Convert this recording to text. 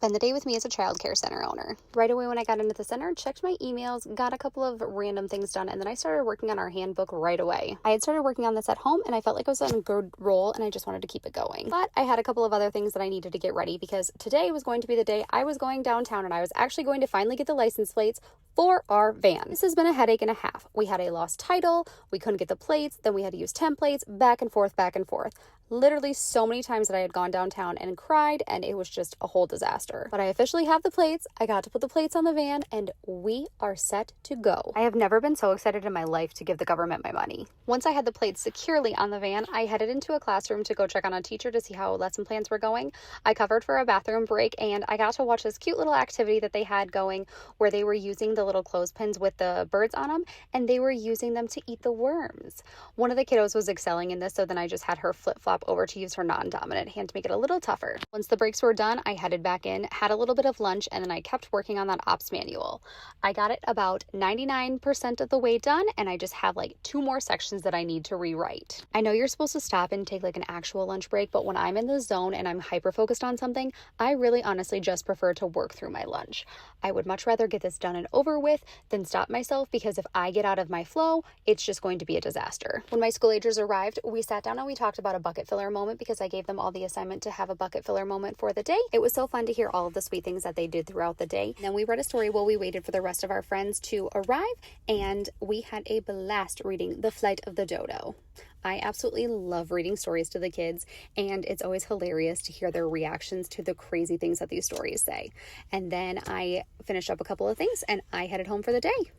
spend the day with me as a childcare center owner. Right away when I got into the center, checked my emails, got a couple of random things done, and then I started working on our handbook right away. I had started working on this at home and I felt like I was on a good roll and I just wanted to keep it going. But I had a couple of other things that I needed to get ready because today was going to be the day I was going downtown and I was actually going to finally get the license plates for our van. This has been a headache and a half. We had a lost title, we couldn't get the plates, then we had to use templates, back and forth, back and forth. Literally so many times that I had gone downtown and cried, and it was just a whole disaster. But I officially have the plates. I got to put the plates on the van and we are set to go. I have never been so excited in my life to give the government my money. Once I had the plates securely on the van, I headed into a classroom to go check on a teacher to see how lesson plans were going. I covered for a bathroom break and I got to watch this cute little activity that they had going where they were using the little clothespins with the birds on them and they were using them to eat the worms. One of the kiddos was excelling in this, so then I just had her flip-flop over to use her non-dominant hand to make it a little tougher. Once the breaks were done, I headed back in, had a little bit of lunch, and then I kept working on that ops manual. I got it about 99% of the way done, and I just have like 2 more sections that I need to rewrite. I know you're supposed to stop and take like an actual lunch break, but when I'm in the zone and I'm hyper-focused on something, I really honestly just prefer to work through my lunch. I would much rather get this done and over with than stop myself, because if I get out of my flow, it's just going to be a disaster. When my school agers arrived, we sat down and we talked about a bucket filler moment because I gave them all the assignment to have a bucket filler moment for the day. It was so fun to hear all of the sweet things that they did throughout the day. And then we read a story while we waited for the rest of our friends to arrive, and we had a blast reading The Flight of the Dodo. I absolutely love reading stories to the kids, and it's always hilarious to hear their reactions to the crazy things that these stories say. And then I finished up a couple of things and I headed home for the day.